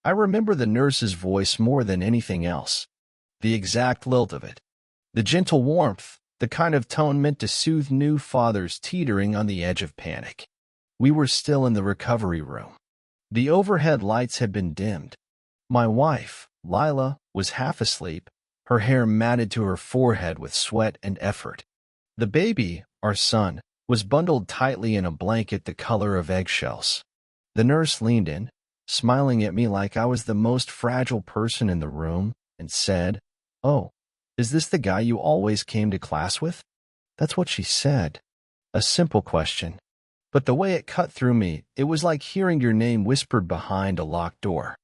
I remember the nurse's voice more than anything else. The exact lilt of it. The gentle warmth, the kind of tone meant to soothe new fathers teetering on the edge of panic. We were still in the recovery room. The overhead lights had been dimmed. My wife, Lila, was half asleep, her hair matted to her forehead with sweat and effort. The baby, our son, was bundled tightly in a blanket the color of eggshells. The nurse leaned in, smiling at me like I was the most fragile person in the room, and said, "Oh, is this the guy you always came to class with?" That's what she said. A simple question. But the way it cut through me, it was like hearing your name whispered behind a locked door.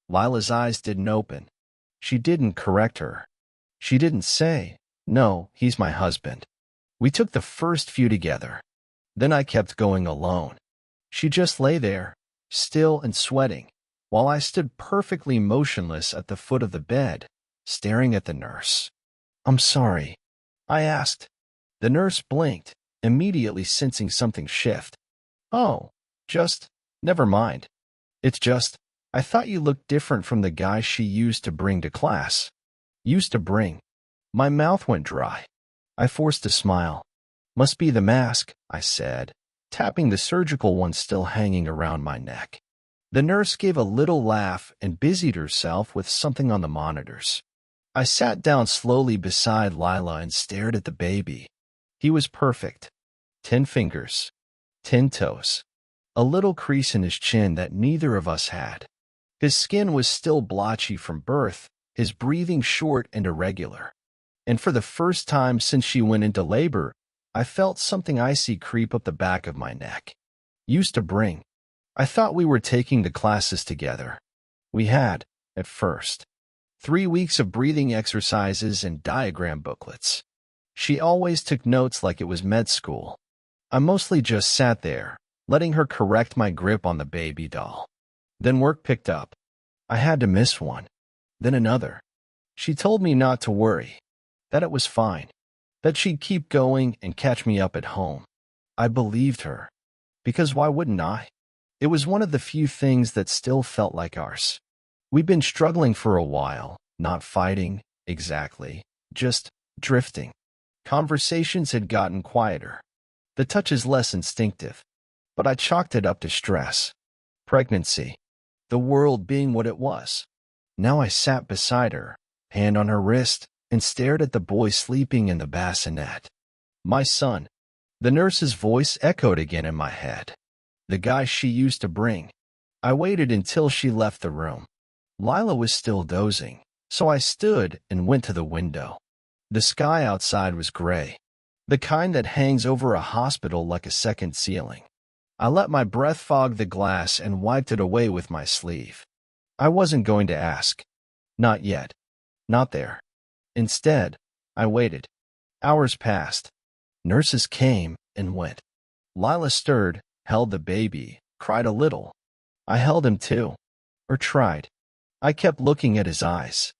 Lila's eyes didn't open. She didn't correct her. She didn't say, "No, he's my husband." We took the first few together. Then I kept going alone. She just lay there, still and sweating, while I stood perfectly motionless at the foot of the bed, staring at the nurse. "I'm sorry," I asked. The nurse blinked, immediately sensing something shift. "Oh, never mind. It's just, I thought you looked different from the guy she used to bring to class." Used to bring. My mouth went dry. I forced a smile. "Must be the mask," I said, tapping the surgical one still hanging around my neck. The nurse gave a little laugh and busied herself with something on the monitors. I sat down slowly beside Lila and stared at the baby. He was perfect. 10 fingers. 10 toes. A little crease in his chin that neither of us had. His skin was still blotchy from birth, his breathing short and irregular. And for the first time since she went into labor, I felt something icy creep up the back of my neck. Used to bring. I thought we were taking the classes together. We had, at first. 3 weeks of breathing exercises and diagram booklets. She always took notes like it was med school. I mostly just sat there, letting her correct my grip on the baby doll. Then work picked up. I had to miss one. Then another. She told me not to worry. That it was fine. That she'd keep going and catch me up at home. I believed her. Because why wouldn't I? It was one of the few things that still felt like ours. We'd been struggling for a while, not fighting, exactly, just drifting. Conversations had gotten quieter. The touches less instinctive. But I chalked it up to stress. Pregnancy. The world being what it was. Now I sat beside her, hand on her wrist, and stared at the boy sleeping in the bassinet. My son. The nurse's voice echoed again in my head. The guy she used to bring. I waited until she left the room. Lila was still dozing, so I stood and went to the window. The sky outside was gray, the kind that hangs over a hospital like a second ceiling. I let my breath fog the glass and wiped it away with my sleeve. I wasn't going to ask. Not yet. Not there. Instead, I waited. Hours passed. Nurses came and went. Lila stirred, held the baby, cried a little. I held him too. Or tried. I kept looking at his eyes.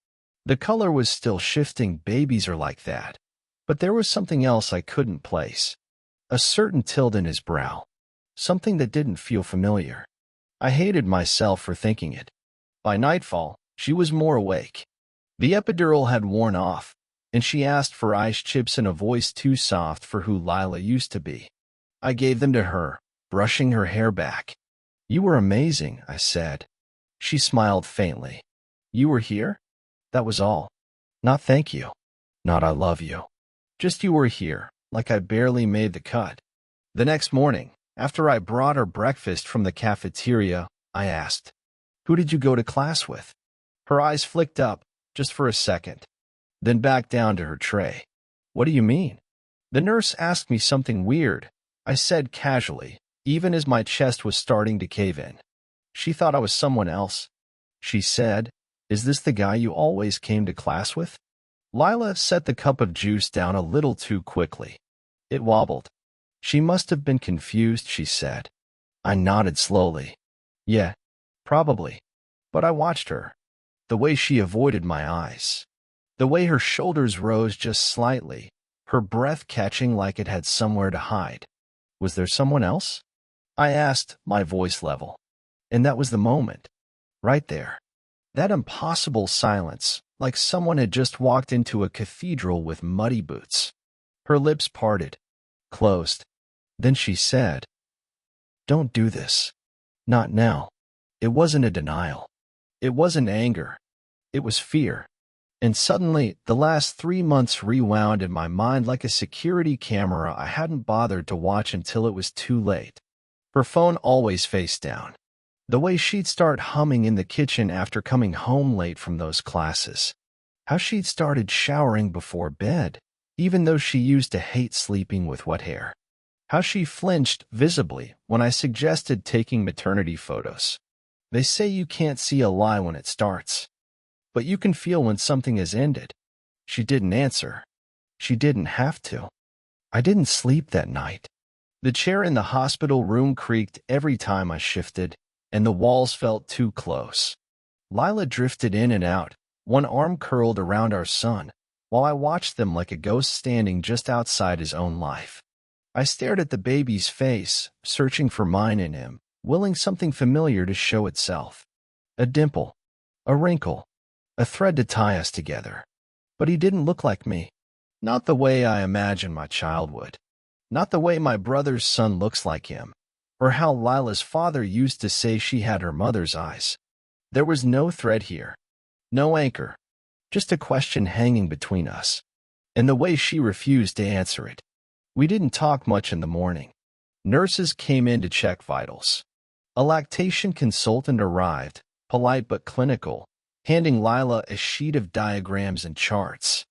The color was still shifting, babies are like that. But there was something else I couldn't place. A certain tilt in his brow. Something that didn't feel familiar. I hated myself for thinking it. By nightfall, she was more awake. The epidural had worn off, and she asked for ice chips in a voice too soft for who Lila used to be. I gave them to her, brushing her hair back. "You were amazing," I said. She smiled faintly. "You were here?" That was all. Not thank you. Not I love you. Just you were here, like I barely made the cut. The next morning, after I brought her breakfast from the cafeteria, I asked, "Who did you go to class with?" Her eyes flicked up, just for a second, then back down to her tray. "What do you mean?" The nurse asked me something weird, I said casually, even as my chest was starting to cave in. She thought I was someone else. She said, "Is this the guy you always came to class with?" Lila set the cup of juice down a little too quickly. It wobbled. She must have been confused, she said. I nodded slowly. Yeah, probably. But I watched her. The way she avoided my eyes. The way her shoulders rose just slightly, her breath catching like it had somewhere to hide. Was there someone else? I asked, my voice level. And that was the moment. Right there. That impossible silence, like someone had just walked into a cathedral with muddy boots. Her lips parted, closed. Then she said, "Don't do this. Not now." It wasn't a denial. It wasn't anger. It was fear. And suddenly, the last 3 months rewound in my mind like a security camera I hadn't bothered to watch until it was too late. Her phone always face down. The way she'd start humming in the kitchen after coming home late from those classes. How she'd started showering before bed, even though she used to hate sleeping with wet hair. How she flinched visibly when I suggested taking maternity photos. They say you can't see a lie when it starts, but you can feel when something has ended. She didn't answer. She didn't have to. I didn't sleep that night. The chair in the hospital room creaked every time I shifted, and the walls felt too close. Lila drifted in and out, one arm curled around our son, while I watched them like a ghost standing just outside his own life. I stared at the baby's face, searching for mine in him, willing something familiar to show itself. A dimple, a wrinkle, a thread to tie us together. But he didn't look like me. Not the way I imagined my child would. Not the way my brother's son looks like him, or how Lila's father used to say she had her mother's eyes. There was no thread here, no anchor, just a question hanging between us, and the way she refused to answer it. We didn't talk much in the morning. Nurses came in to check vitals. A lactation consultant arrived, polite but clinical, handing Lila a sheet of diagrams and charts.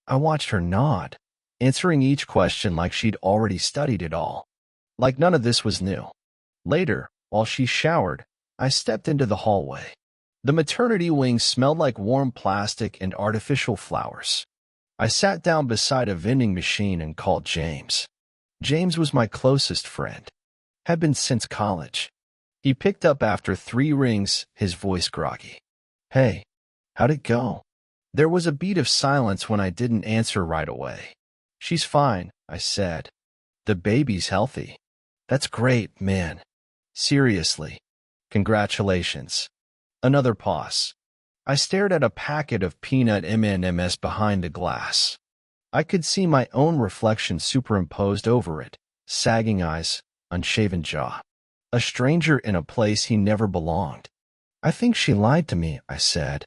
I watched her nod, answering each question like she'd already studied it all. Like none of this was new. Later, while she showered, I stepped into the hallway. The maternity wing smelled like warm plastic and artificial flowers. I sat down beside a vending machine and called James. James was my closest friend. Had been since college. He picked up after 3 rings, his voice groggy. "Hey, how'd it go?" There was a beat of silence when I didn't answer right away. "She's fine," I said. "The baby's healthy." "That's great, man. Seriously. Congratulations." Another pause. I stared at a packet of peanut M&Ms behind the glass. I could see my own reflection superimposed over it, sagging eyes, unshaven jaw. A stranger in a place he never belonged. "I think she lied to me," I said.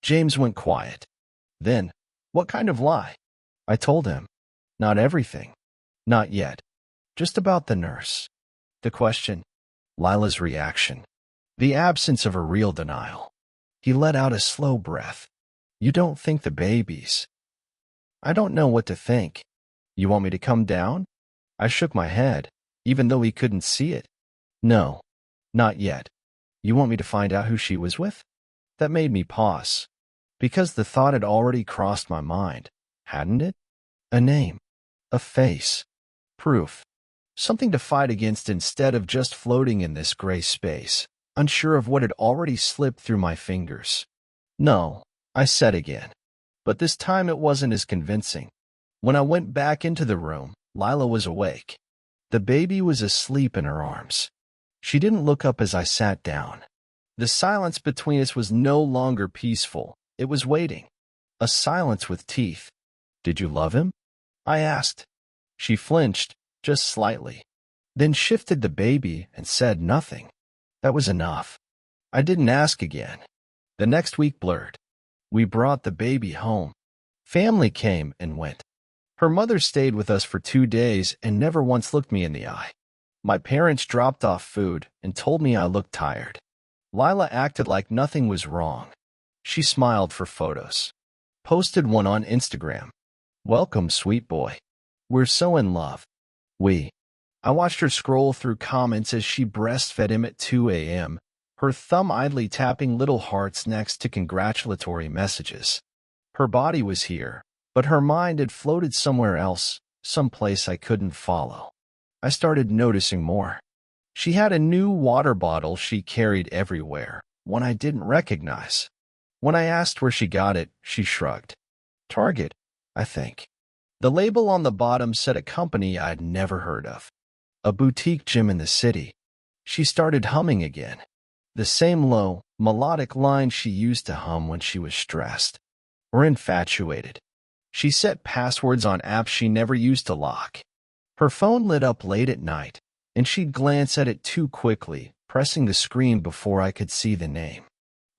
James went quiet. Then, "What kind of lie?" I told him. "Not everything. Not yet. Just about the nurse." The question. Lila's reaction. The absence of a real denial. He let out a slow breath. "You don't think the baby's—" "I don't know what to think. You want me to come down?" I shook my head, even though he couldn't see it. "No, not yet. You want me to find out who she was with?" That made me pause, because the thought had already crossed my mind, hadn't it? A name, a face, proof, something to fight against instead of just floating in this gray space, unsure of what had already slipped through my fingers. "No," I said again, but this time it wasn't as convincing. When I went back into the room, Lila was awake. The baby was asleep in her arms. She didn't look up as I sat down. The silence between us was no longer peaceful. It was waiting. A silence with teeth. "Did you love him?" I asked. She flinched, just slightly, then shifted the baby and said nothing. That was enough. I didn't ask again. The next week blurred. We brought the baby home. Family came and went. Her mother stayed with us for 2 days and never once looked me in the eye. My parents dropped off food and told me I looked tired. Lila acted like nothing was wrong. She smiled for photos. Posted one on Instagram. "Welcome, sweet boy. We're so in love." I watched her scroll through comments as she breastfed him at 2 a.m., her thumb idly tapping little hearts next to congratulatory messages. Her body was here, but her mind had floated somewhere else, someplace I couldn't follow. I started noticing more. She had a new water bottle she carried everywhere, one I didn't recognize. When I asked where she got it, she shrugged. "Target, I think." The label on the bottom said a company I'd never heard of. A boutique gym in the city. She started humming again. The same low, melodic line she used to hum when she was stressed or infatuated. She set passwords on apps she never used to lock. Her phone lit up late at night, and she'd glance at it too quickly, pressing the screen before I could see the name.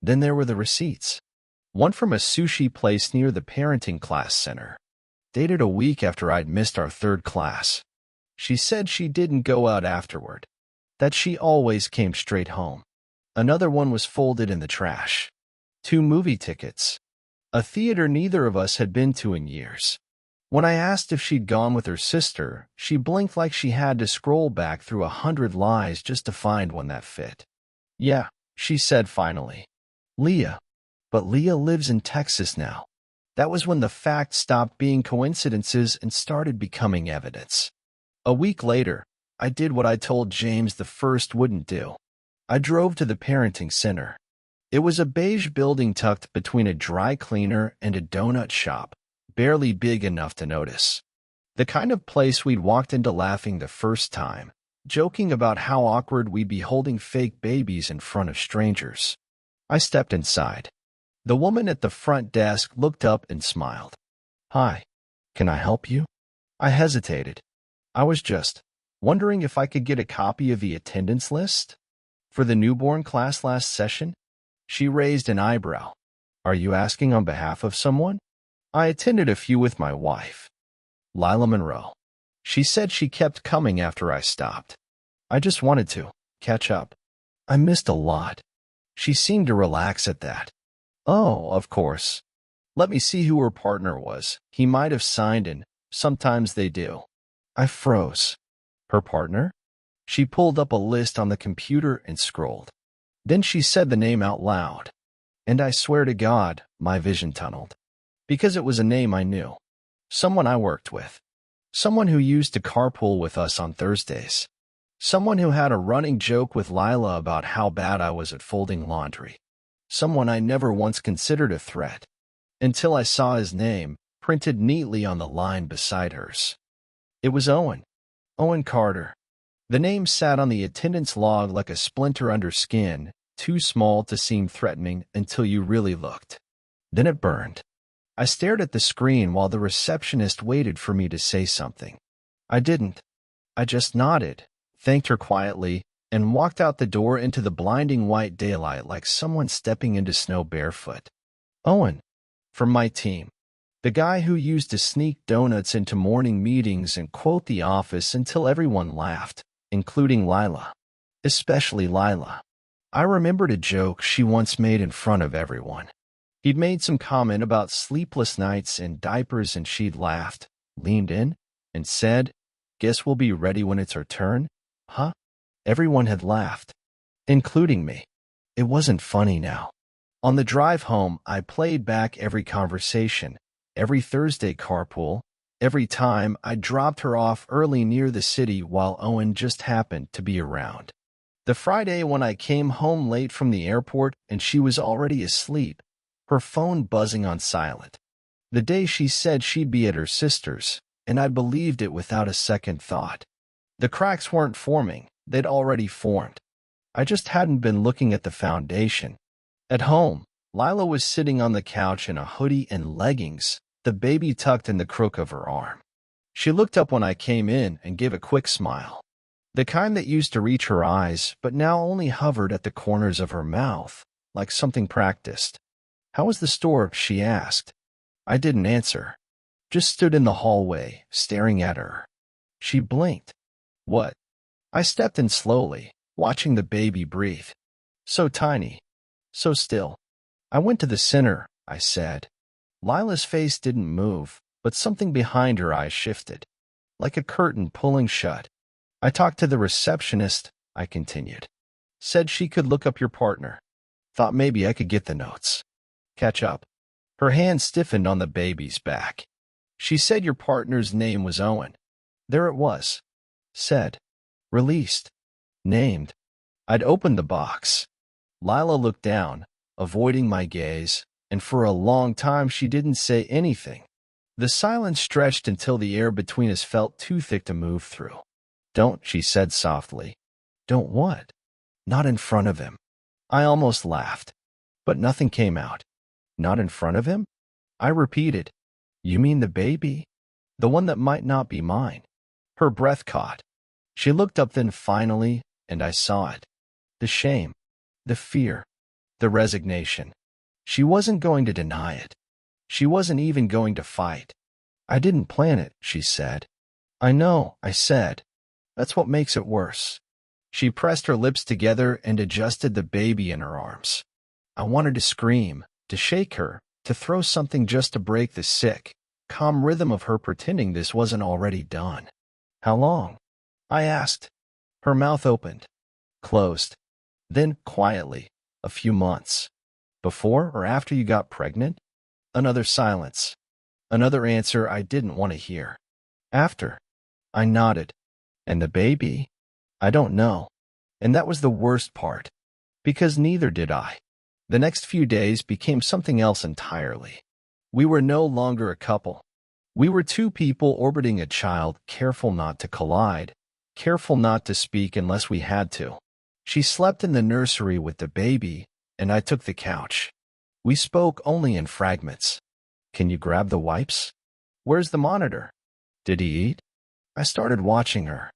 Then there were the receipts. One from a sushi place near the parenting class center, dated a week after I'd missed our third class. She said she didn't go out afterward, that she always came straight home. Another one was folded in the trash. 2 movie tickets. A theater neither of us had been to in years. When I asked if she'd gone with her sister, she blinked like she had to scroll back through 100 lies just to find one that fit. Yeah, she said finally. Leah. But Leah lives in Texas now. That was when the facts stopped being coincidences and started becoming evidence. A week later, I did what I told James the first wouldn't do. I drove to the parenting center. It was a beige building tucked between a dry cleaner and a donut shop, barely big enough to notice. The kind of place we'd walked into laughing the first time, joking about how awkward we'd be holding fake babies in front of strangers. I stepped inside. The woman at the front desk looked up and smiled. Hi, can I help you? I hesitated. I was just wondering if I could get a copy of the attendance list for the newborn class last session. She raised an eyebrow. Are you asking on behalf of someone? I attended a few with my wife, Lila Monroe. She said she kept coming after I stopped. I just wanted to catch up. I missed a lot. She seemed to relax at that. Oh, of course. Let me see who her partner was. He might have signed in. Sometimes they do. I froze. Her partner? She pulled up a list on the computer and scrolled. Then she said the name out loud. And I swear to God, my vision tunneled. Because it was a name I knew. Someone I worked with. Someone who used to carpool with us on Thursdays. Someone who had a running joke with Lila about how bad I was at folding laundry. Someone I never once considered a threat. Until I saw his name, printed neatly on the line beside hers. It was Owen. Owen Carter. The name sat on the attendance log like a splinter under skin, too small to seem threatening until you really looked. Then it burned. I stared at the screen while the receptionist waited for me to say something. I didn't. I just nodded, thanked her quietly, and walked out the door into the blinding white daylight like someone stepping into snow barefoot. Owen. From my team. The guy who used to sneak donuts into morning meetings and quote the office until everyone laughed, including Lila. Especially Lila. I remembered a joke she once made in front of everyone. He'd made some comment about sleepless nights and diapers and she'd laughed, leaned in, and said, "Guess we'll be ready when it's our turn?" Huh? Everyone had laughed, including me. It wasn't funny now. On the drive home, I played back every conversation, every Thursday carpool, every time I dropped her off early near the city while Owen just happened to be around. The Friday when I came home late from the airport and she was already asleep, her phone buzzing on silent. The day she said she'd be at her sister's, and I believed it without a second thought. The cracks weren't forming, they'd already formed. I just hadn't been looking at the foundation. At home, Lila was sitting on the couch in a hoodie and leggings, the baby tucked in the crook of her arm. She looked up when I came in and gave a quick smile. The kind that used to reach her eyes, but now only hovered at the corners of her mouth, like something practiced. "How was the store?" she asked. I didn't answer. Just stood in the hallway, staring at her. She blinked. What? I stepped in slowly, watching the baby breathe. So tiny. So still. I went to the center, I said. Lila's face didn't move, but something behind her eyes shifted, like a curtain pulling shut. I talked to the receptionist, I continued. Said she could look up your partner. Thought maybe I could get the notes. Catch up. Her hand stiffened on the baby's back. She said your partner's name was Owen. There it was. Said. Released. Named. I'd opened the box. Lila looked down, avoiding my gaze, and for a long time she didn't say anything. The silence stretched until the air between us felt too thick to move through. Don't, she said softly. Don't what? Not in front of him. I almost laughed, but nothing came out. Not in front of him? I repeated, "You mean the baby? The one that might not be mine?" Her breath caught. She looked up then finally, and I saw it. The shame, the fear, the resignation. She wasn't going to deny it. She wasn't even going to fight. "I didn't plan it," she said. "I know," I said. "That's what makes it worse." She pressed her lips together and adjusted the baby in her arms. I wanted to scream, to shake her, to throw something just to break the sick, calm rhythm of her pretending this wasn't already done. "How long?" I asked. Her mouth opened, closed, then quietly, "A few months." "Before or after you got pregnant?" Another silence. Another answer I didn't want to hear. "After." I nodded. "And the baby?" "I don't know." And that was the worst part, because neither did I. The next few days became something else entirely. We were no longer a couple. We were two people orbiting a child, careful not to collide, careful not to speak unless we had to. She slept in the nursery with the baby, and I took the couch. We spoke only in fragments. "Can you grab the wipes?" "Where's the monitor?" "Did he eat?" I started watching her,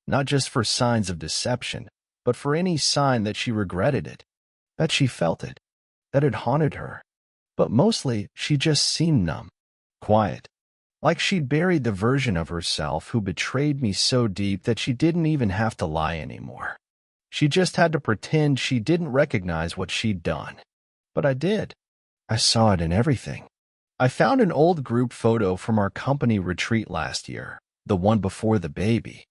not just for signs of deception, but for any sign that she regretted it, that she felt it, that it haunted her. But mostly, she just seemed numb, quiet, like she'd buried the version of herself who betrayed me so deep that she didn't even have to lie anymore. She just had to pretend she didn't recognize what she'd done. But I did. I saw it in everything. I found an old group photo from our company retreat last year, the one before the baby.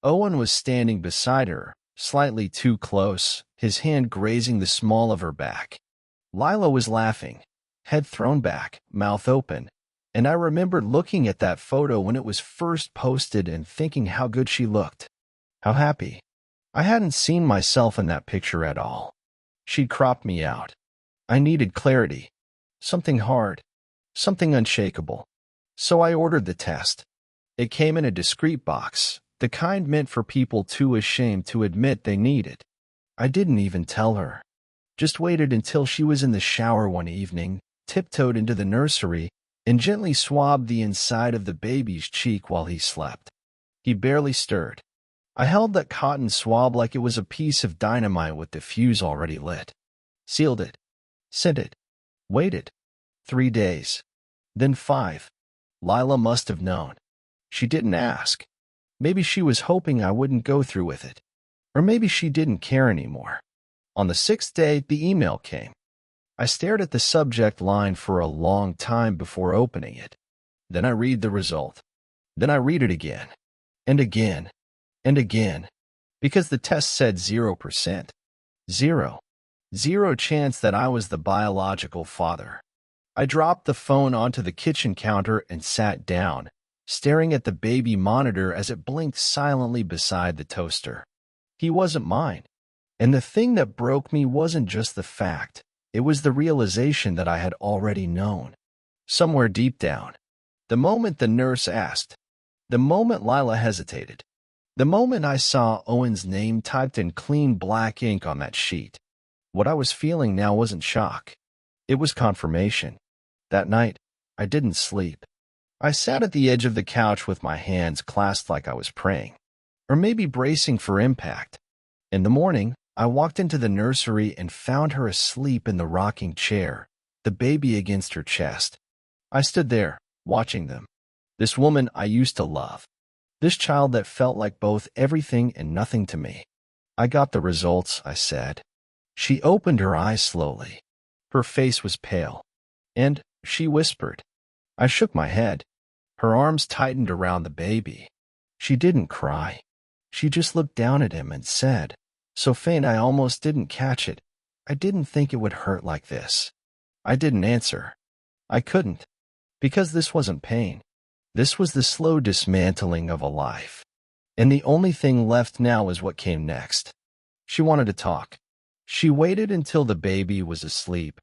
Owen was standing beside her, slightly too close, his hand grazing the small of her back. Lila was laughing, head thrown back, mouth open, and I remembered looking at that photo when it was first posted and thinking how good she looked. How happy. I hadn't seen myself in that picture at all. She'd cropped me out. I needed clarity. Something hard. Something unshakable. So I ordered the test. It came in a discreet box, the kind meant for people too ashamed to admit they need it. I didn't even tell her. Just waited until she was in the shower one evening, tiptoed into the nursery, and gently swabbed the inside of the baby's cheek while he slept. He barely stirred. I held that cotton swab like it was a piece of dynamite with the fuse already lit. Sealed it. Sent it. Waited. 3 days. Then 5. Lila must have known. She didn't ask. Maybe she was hoping I wouldn't go through with it. Or maybe she didn't care anymore. On the 6th day, the email came. I stared at the subject line for a long time before opening it. Then I read the result. Then I read it again. And again. And again. Because the test said 0%. Zero. Zero chance that I was the biological father. I dropped the phone onto the kitchen counter and sat down, staring at the baby monitor as it blinked silently beside the toaster. He wasn't mine. And the thing that broke me wasn't just the fact. It was the realization that I had already known. Somewhere deep down. The moment the nurse asked. The moment Lila hesitated. The moment I saw Owen's name typed in clean black ink on that sheet. What I was feeling now wasn't shock. It was confirmation. That night, I didn't sleep. I sat at the edge of the couch with my hands clasped like I was praying. Or maybe bracing for impact. In the morning, I walked into the nursery and found her asleep in the rocking chair, the baby against her chest. I stood there, watching them. This woman I used to love. This child that felt like both everything and nothing to me. "I got the results," I said. She opened her eyes slowly. Her face was pale. And she whispered. I shook my head. Her arms tightened around the baby. She didn't cry. She just looked down at him and said, so faint I almost didn't catch it, "I didn't think it would hurt like this." I didn't answer. I couldn't. Because this wasn't pain. This was the slow dismantling of a life. And the only thing left now was what came next. She wanted to talk. She waited until the baby was asleep,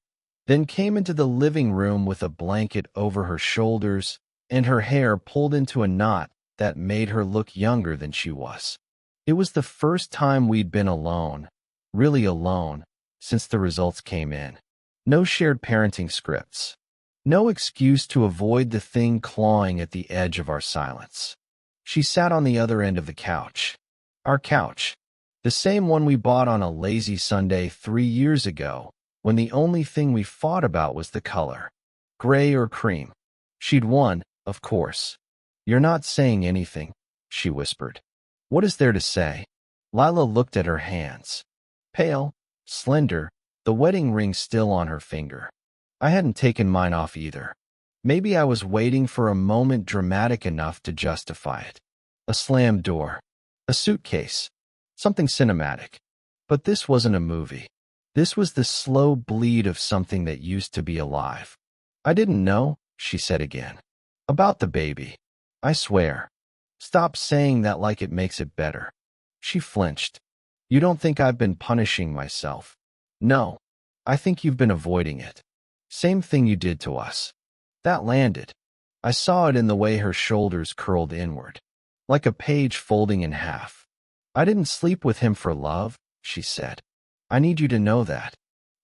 then came into the living room with a blanket over her shoulders and her hair pulled into a knot that made her look younger than she was. It was the first time we'd been alone, really alone, since the results came in. No shared parenting scripts. No excuse to avoid the thing clawing at the edge of our silence. She sat on the other end of the couch. Our couch. The same one we bought on a lazy Sunday 3 years ago, when the only thing we fought about was the color. Gray or cream. She'd won, of course. "You're not saying anything," she whispered. "What is there to say?" Lila looked at her hands. Pale, slender, the wedding ring still on her finger. I hadn't taken mine off either. Maybe I was waiting for a moment dramatic enough to justify it. A slammed door. A suitcase. Something cinematic. But this wasn't a movie. This was the slow bleed of something that used to be alive. "I didn't know," she said again. "About the baby. I swear." "Stop saying that like it makes it better." She flinched. "You don't think I've been punishing myself?" "No. I think you've been avoiding it. Same thing you did to us." That landed. I saw it in the way her shoulders curled inward, like a page folding in half. "I didn't sleep with him for love," she said. "I need you to know that."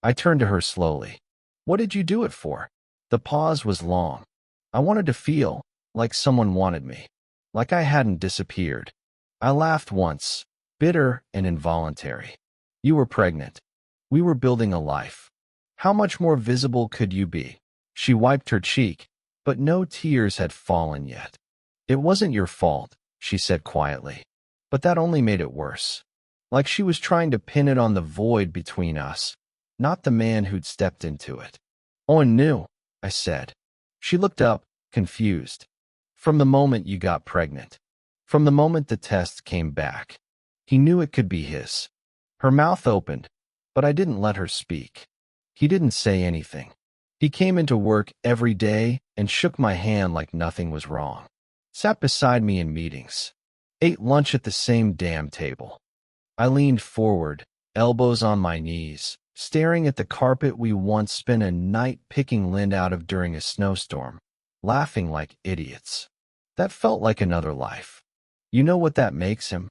I turned to her slowly. "What did you do it for?" The pause was long. I wanted to feel like someone wanted me, like I hadn't disappeared. I laughed once, bitter and involuntary. "You were pregnant. We were building a life. How much more visible could you be?" She wiped her cheek, but no tears had fallen yet. "It wasn't your fault," she said quietly. But that only made it worse. Like she was trying to pin it on the void between us, not the man who'd stepped into it. "Owen knew," I said. She looked up, confused. "From the moment you got pregnant. From the moment the test came back. He knew it could be his." Her mouth opened, but I didn't let her speak. He didn't say anything. He came into work every day and shook my hand like nothing was wrong. Sat beside me in meetings. Ate lunch at the same damn table. I leaned forward, elbows on my knees, staring at the carpet we once spent a night picking lint out of during a snowstorm, laughing like idiots. That felt like another life. "You know what that makes him?"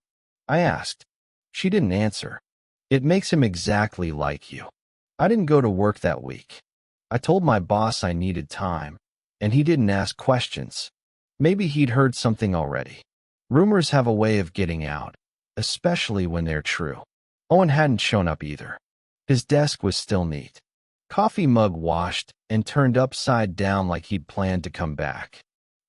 I asked. She didn't answer. "It makes him exactly like you." I didn't go to work that week. I told my boss I needed time, and he didn't ask questions. Maybe he'd heard something already. Rumors have a way of getting out, especially when they're true. Owen hadn't shown up either. His desk was still neat. Coffee mug washed and turned upside down like he'd planned to come back.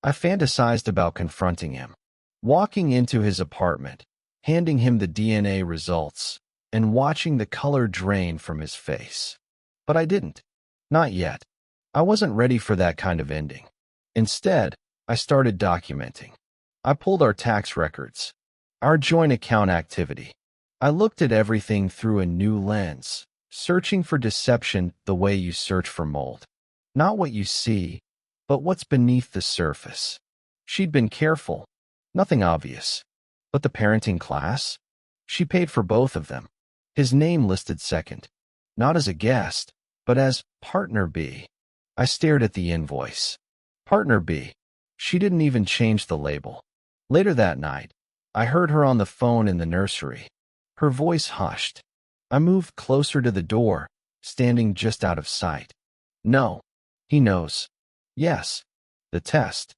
I fantasized about confronting him, walking into his apartment, handing him the DNA results, and watching the color drain from his face. But I didn't. Not yet. I wasn't ready for that kind of ending. Instead, I started documenting. I pulled our tax records, our joint account activity. I looked at everything through a new lens, searching for deception the way you search for mold. Not what you see, but what's beneath the surface. She'd been careful. Nothing obvious. But the parenting class? She paid for both of them. His name listed second. Not as a guest, but as Partner B. I stared at the invoice. Partner B. She didn't even change the label. Later that night, I heard her on the phone in the nursery. Her voice hushed. I moved closer to the door, standing just out of sight. "No. He knows." "Yes." "The test."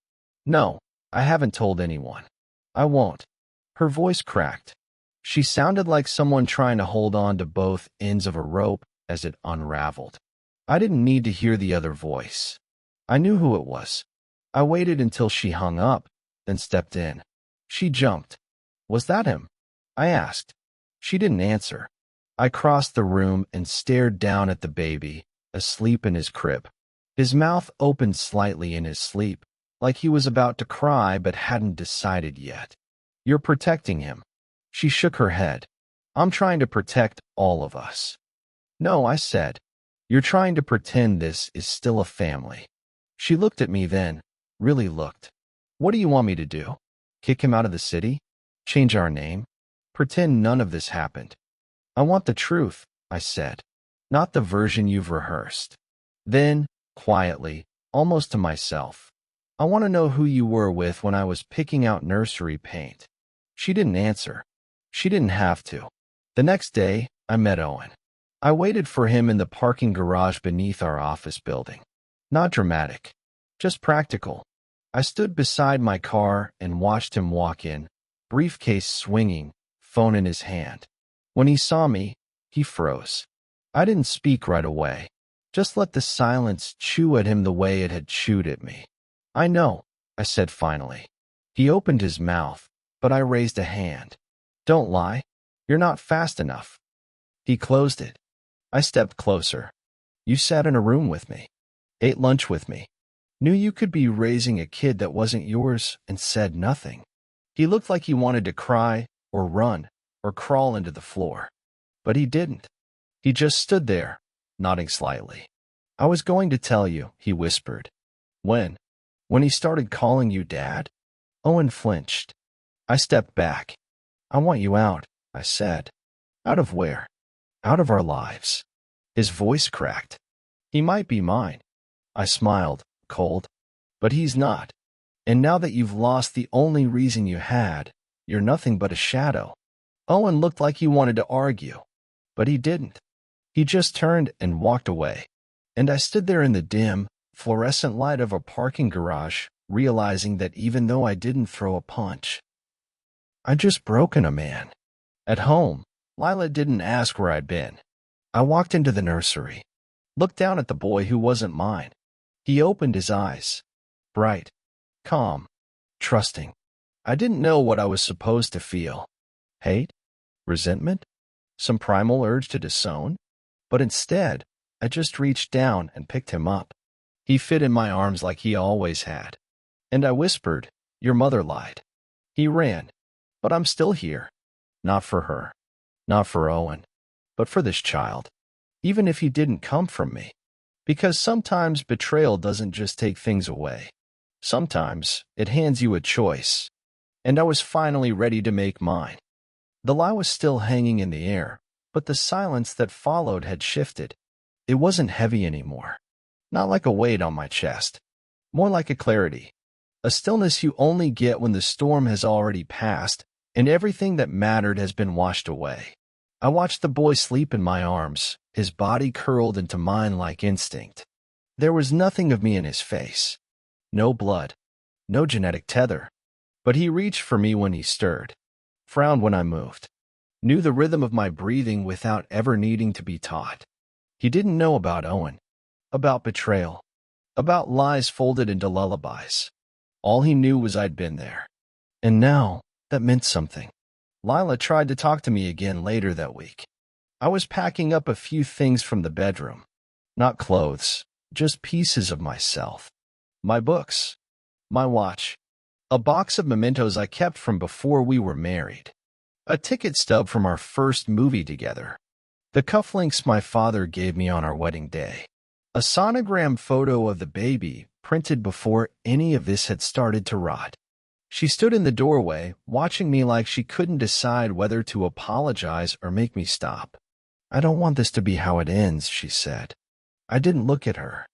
"No. I haven't told anyone." "I won't." Her voice cracked. She sounded like someone trying to hold on to both ends of a rope as it unraveled. I didn't need to hear the other voice. I knew who it was. I waited until she hung up, then stepped in. She jumped. "Was that him?" I asked. She didn't answer. I crossed the room and stared down at the baby, asleep in his crib. His mouth opened slightly in his sleep, like he was about to cry but hadn't decided yet. "You're protecting him." She shook her head. "I'm trying to protect all of us." "No," I said. "You're trying to pretend this is still a family." She looked at me then, really looked. "What do you want me to do? Kick him out of the city? Change our name? Pretend none of this happened?" "I want the truth," I said. "Not the version you've rehearsed." Then, quietly, almost to myself, "I want to know who you were with when I was picking out nursery paint." She didn't answer. She didn't have to. The next day, I met Owen. I waited for him in the parking garage beneath our office building. Not dramatic, just practical. I stood beside my car and watched him walk in, briefcase swinging, phone in his hand. When he saw me, he froze. I didn't speak right away. Just let the silence chew at him the way it had chewed at me. "I know," I said finally. He opened his mouth, but I raised a hand. "Don't lie. You're not fast enough." He closed it. I stepped closer. "You sat in a room with me, ate lunch with me, knew you could be raising a kid that wasn't yours, and said nothing." He looked like he wanted to cry, or run, or crawl into the floor. But he didn't. He just stood there, nodding slightly. "I was going to tell you," he whispered. When he started calling you Dad?" Owen flinched. I stepped back. "I want you out," I said. "Out of where?" "Out of our lives." His voice cracked. "He might be mine." I smiled, cold. "But he's not. And now that you've lost the only reason you had, you're nothing but a shadow." Owen looked like he wanted to argue, but he didn't. He just turned and walked away. And I stood there in the dim, fluorescent light of a parking garage, realizing that even though I didn't throw a punch, I'd just broken a man. At home, Lila didn't ask where I'd been. I walked into the nursery, looked down at the boy who wasn't mine. He opened his eyes, bright, calm, trusting. I didn't know what I was supposed to feel. Hate? Resentment? Some primal urge to disown? But instead, I just reached down and picked him up. He fit in my arms like he always had. And I whispered, "Your mother lied." He ran. But I'm still here. Not for her. Not for Owen. But for this child. Even if he didn't come from me. Because sometimes betrayal doesn't just take things away. Sometimes it hands you a choice. And I was finally ready to make mine. The lie was still hanging in the air, but the silence that followed had shifted. It wasn't heavy anymore. Not like a weight on my chest. More like a clarity. A stillness you only get when the storm has already passed and everything that mattered has been washed away. I watched the boy sleep in my arms, his body curled into mine like instinct. There was nothing of me in his face. No blood. No genetic tether. But he reached for me when he stirred. Frowned when I moved. Knew the rhythm of my breathing without ever needing to be taught. He didn't know about Owen. About betrayal. About lies folded into lullabies. All he knew was I'd been there. And now, that meant something. Lila tried to talk to me again later that week. I was packing up a few things from the bedroom. Not clothes, just pieces of myself. My books. My watch. A box of mementos I kept from before we were married. A ticket stub from our first movie together. The cufflinks my father gave me on our wedding day. A sonogram photo of the baby printed before any of this had started to rot. She stood in the doorway, watching me like she couldn't decide whether to apologize or make me stop. "I don't want this to be how it ends," she said. I didn't look at her.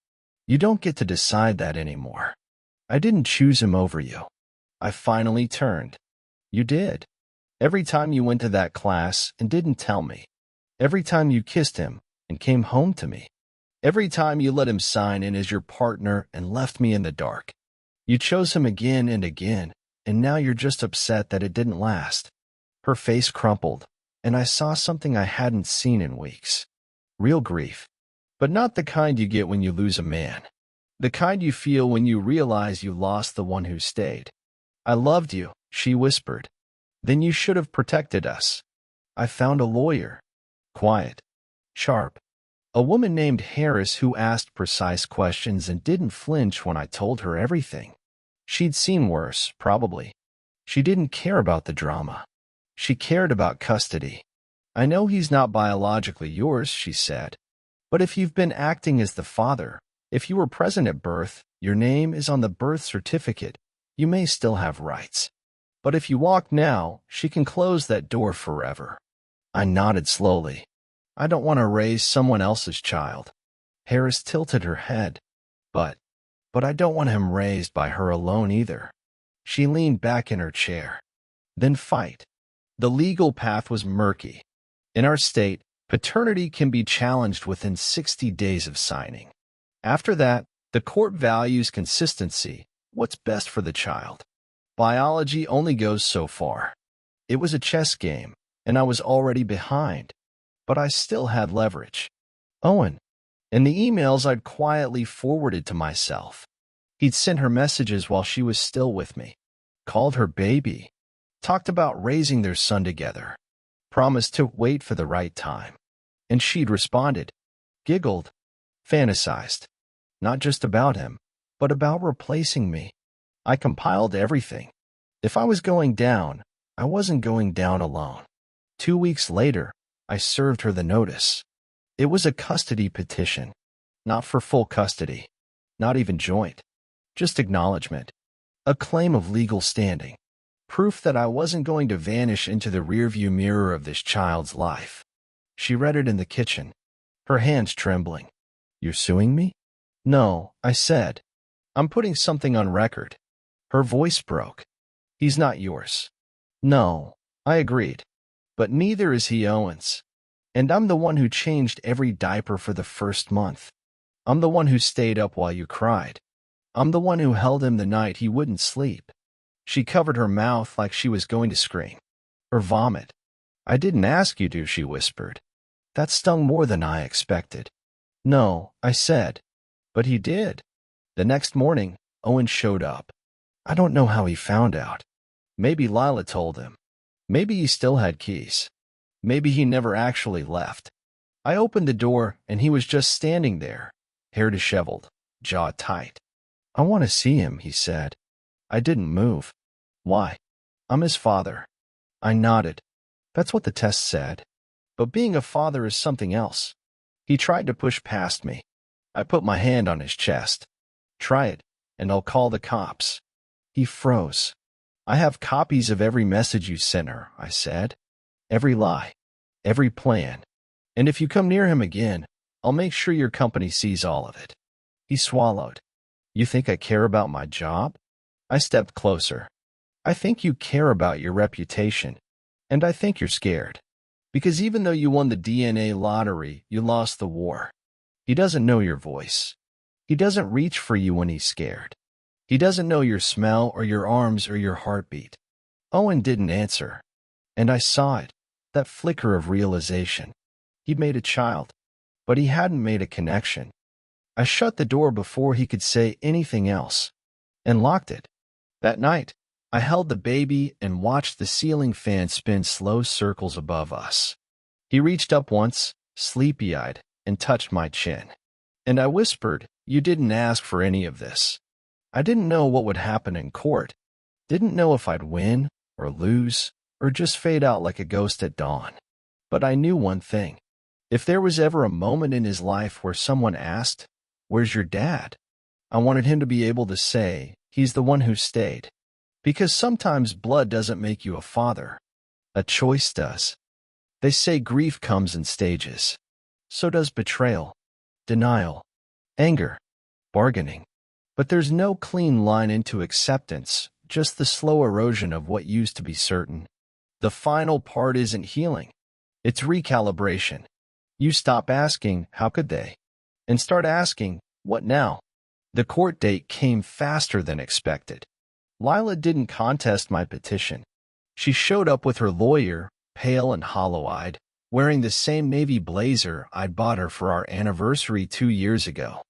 "You don't get to decide that anymore. I didn't choose him over you." I finally turned. "You did. Every time you went to that class and didn't tell me. Every time you kissed him and came home to me. Every time you let him sign in as your partner and left me in the dark. You chose him again and again, and now you're just upset that it didn't last." Her face crumpled, and I saw something I hadn't seen in weeks. Real grief. But not the kind you get when you lose a man. The kind you feel when you realize you lost the one who stayed. "I loved you," she whispered. "Then you should have protected us." I found a lawyer. Quiet. Sharp. A woman named Harris who asked precise questions and didn't flinch when I told her everything. She'd seen worse, probably. She didn't care about the drama. She cared about custody. "I know he's not biologically yours," she said. "But if you've been acting as the father, if you were present at birth, your name is on the birth certificate, you may still have rights. But if you walk now, she can close that door forever." I nodded slowly. "I don't want to raise someone else's child." Harris tilted her head. But I don't want him raised by her alone either." She leaned back in her chair. "Then fight." The legal path was murky. In our state, Paternity can be challenged within 60 days of signing. After that, the court values consistency, what's best for the child. Biology only goes so far. It was a chess game, and I was already behind, but I still had leverage. Owen, in the emails I'd quietly forwarded to myself. He'd sent her messages while she was still with me, called her baby, talked about raising their son together, promised to wait for the right time. And she'd responded, giggled, fantasized, not just about him, but about replacing me. I compiled everything. If I was going down, I wasn't going down alone. 2 weeks later, I served her the notice. It was a custody petition, not for full custody, not even joint, just acknowledgement, a claim of legal standing, proof that I wasn't going to vanish into the rearview mirror of this child's life. She read it in the kitchen, her hands trembling. You're suing me? No, I said. I'm putting something on record. Her voice broke. He's not yours. No, I agreed. But neither is he Owen's. And I'm the one who changed every diaper for the first month. I'm the one who stayed up while you cried. I'm the one who held him the night he wouldn't sleep. She covered her mouth like she was going to scream or vomit. I didn't ask you to, she whispered. That stung more than I expected. No, I said. But he did. The next morning, Owen showed up. I don't know how he found out. Maybe Lila told him. Maybe he still had keys. Maybe he never actually left. I opened the door and he was just standing there, hair disheveled, jaw tight. I want to see him, he said. I didn't move. Why? I'm his father. I nodded. That's what the test said. But being a father is something else. He tried to push past me. I put my hand on his chest. Try it, and I'll call the cops. He froze. I have copies of every message you sent her, I said. Every lie. Every plan. And if you come near him again, I'll make sure your company sees all of it. He swallowed. You think I care about my job? I stepped closer. I think you care about your reputation. And I think you're scared. Because even though you won the DNA lottery, you lost the war. He doesn't know your voice. He doesn't reach for you when he's scared. He doesn't know your smell or your arms or your heartbeat. Owen didn't answer. And I saw it, that flicker of realization. He'd made a child, but he hadn't made a connection. I shut the door before he could say anything else, and locked it. That night, I held the baby and watched the ceiling fan spin slow circles above us. He reached up once, sleepy-eyed, and touched my chin. And I whispered, you didn't ask for any of this. I didn't know what would happen in court. Didn't know if I'd win or lose or just fade out like a ghost at dawn. But I knew one thing. If there was ever a moment in his life where someone asked, where's your dad? I wanted him to be able to say, he's the one who stayed. Because sometimes blood doesn't make you a father. A choice does. They say grief comes in stages. So does betrayal, denial, anger, bargaining. But there's no clean line into acceptance, just the slow erosion of what used to be certain. The final part isn't healing. It's recalibration. You stop asking, how could they? And start asking, what now? The court date came faster than expected. Lila didn't contest my petition. She showed up with her lawyer, pale and hollow-eyed, wearing the same navy blazer I'd bought her for our anniversary 2 years ago.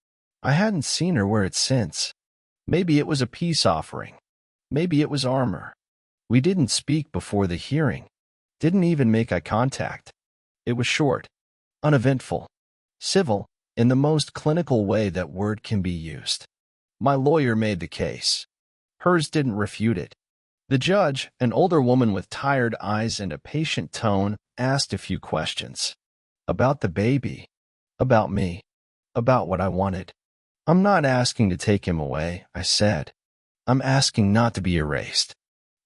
I hadn't seen her wear it since. Maybe it was a peace offering. Maybe it was armor. We didn't speak before the hearing. Didn't even make eye contact. It was short, uneventful, civil, in the most clinical way that word can be used. My lawyer made the case. Hers didn't refute it. The judge, an older woman with tired eyes and a patient tone, asked a few questions. About the baby. About me. About what I wanted. I'm not asking to take him away, I said. I'm asking not to be erased.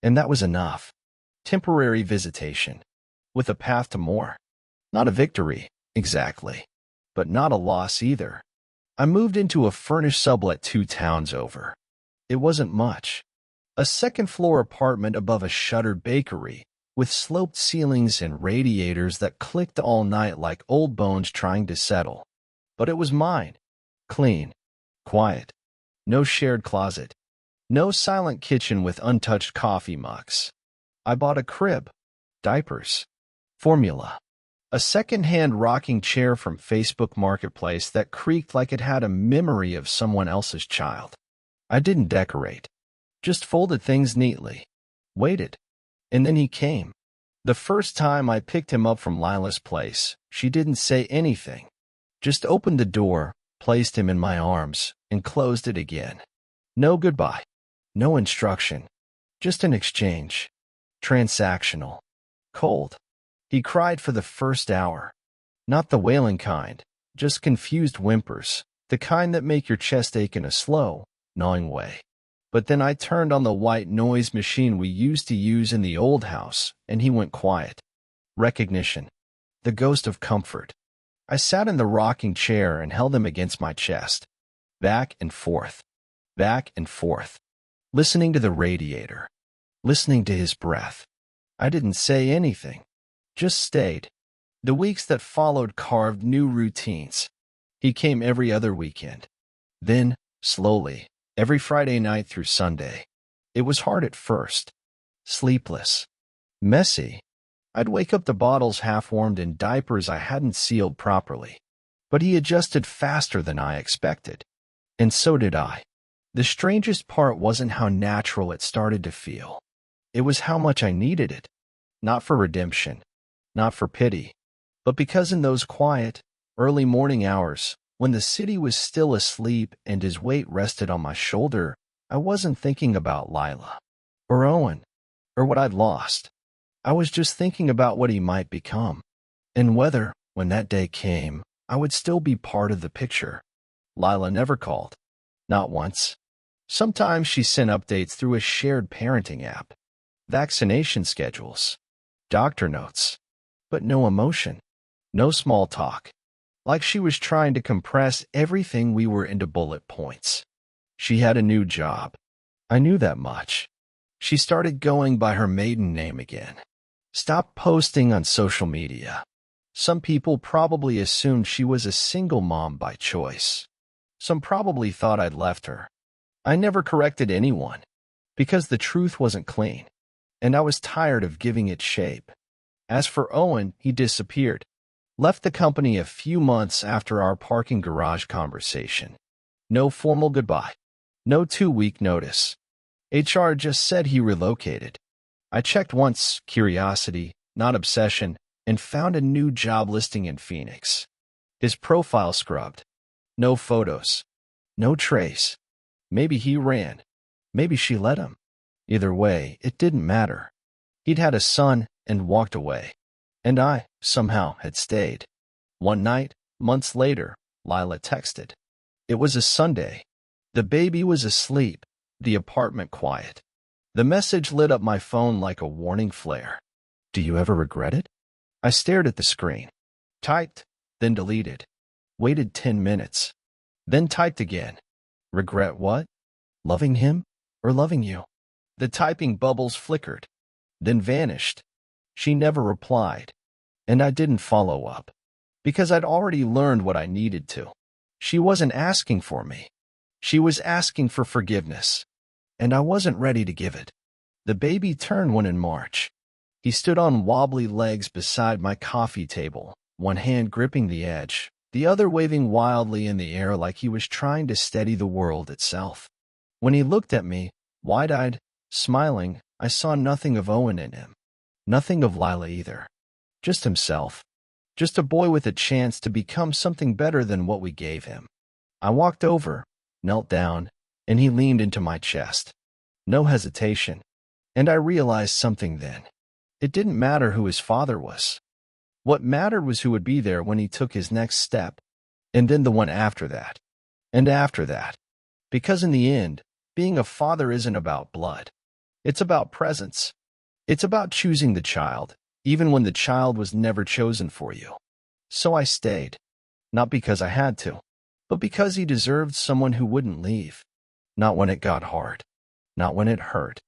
And that was enough. Temporary visitation. With a path to more. Not a victory, exactly. But not a loss either. I moved into a furnished sublet 2 towns over. It wasn't much. A second-floor apartment above a shuttered bakery, with sloped ceilings and radiators that clicked all night like old bones trying to settle. But it was mine. Clean. Quiet. No shared closet. No silent kitchen with untouched coffee mugs. I bought a crib, diapers, formula, a second-hand rocking chair from Facebook Marketplace that creaked like it had a memory of someone else's child. I didn't decorate, just folded things neatly, waited, and then he came. The first time I picked him up from Lila's place, she didn't say anything, just opened the door, placed him in my arms, and closed it again. No goodbye. No instruction, just an exchange. Transactional. Cold. He cried for the first hour. Not the wailing kind, just confused whimpers, the kind that make your chest ache in a slow, gnawing way. But then I turned on the white noise machine we used to use in the old house, and he went quiet. Recognition. The ghost of comfort. I sat in the rocking chair and held him against my chest. Back and forth. Back and forth. Listening to the radiator, listening to his breath. I didn't say anything, just stayed. The weeks that followed carved new routines. He came every other weekend. Then, slowly, every Friday night through Sunday. It was hard at first. Sleepless. Messy. I'd wake up to bottles half-warmed in diapers I hadn't sealed properly. But he adjusted faster than I expected. And so did I. The strangest part wasn't how natural it started to feel. It was how much I needed it. Not for redemption, not for pity, but because in those quiet, early morning hours, when the city was still asleep and his weight rested on my shoulder, I wasn't thinking about Lila, or Owen, or what I'd lost. I was just thinking about what he might become, and whether, when that day came, I would still be part of the picture. Lila never called. Not once. Sometimes she sent updates through a shared parenting app, vaccination schedules, doctor notes, but no emotion, no small talk, like she was trying to compress everything we were into bullet points. She had a new job. I knew that much. She started going by her maiden name again. Stopped posting on social media. Some people probably assumed she was a single mom by choice. Some probably thought I'd left her. I never corrected anyone, because the truth wasn't clean, and I was tired of giving it shape. As for Owen, he disappeared. Left the company a few months after our parking garage conversation. No formal goodbye. No 2-week notice. HR just said he relocated. I checked once, curiosity, not obsession, and found a new job listing in Phoenix. His profile scrubbed. No photos. No trace. Maybe he ran. Maybe she let him. Either way, it didn't matter. He'd had a son and walked away. And I, somehow, had stayed. One night, months later, Lila texted. It was a Sunday. The baby was asleep, the apartment quiet. The message lit up my phone like a warning flare. Do you ever regret it? I stared at the screen. Typed, then deleted. Waited 10 minutes. Then typed again. Regret what? Loving him or loving you? The typing bubbles flickered, then vanished. She never replied, and I didn't follow up, because I'd already learned what I needed to. She wasn't asking for me. She was asking for forgiveness, and I wasn't ready to give it. The baby turned one in March. He stood on wobbly legs beside my coffee table, one hand gripping the edge, the other waving wildly in the air like he was trying to steady the world itself. When he looked at me, wide-eyed, smiling, I saw nothing of Owen in him. Nothing of Lila either. Just himself. Just a boy with a chance to become something better than what we gave him. I walked over, knelt down, and he leaned into my chest. No hesitation. And I realized something then. It didn't matter who his father was. What mattered was who would be there when he took his next step, and then the one after that, and after that. Because in the end, being a father isn't about blood. It's about presence. It's about choosing the child, even when the child was never chosen for you. So I stayed. Not because I had to, but because he deserved someone who wouldn't leave. Not when it got hard. Not when it hurt.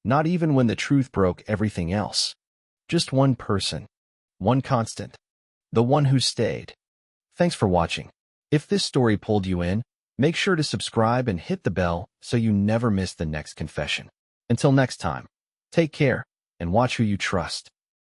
Not even when the truth broke everything else. Just one person. One constant. The one who stayed. Thanks for watching. If this story pulled you in, make sure to subscribe and hit the bell so you never miss the next confession. Until next time, take care and watch who you trust.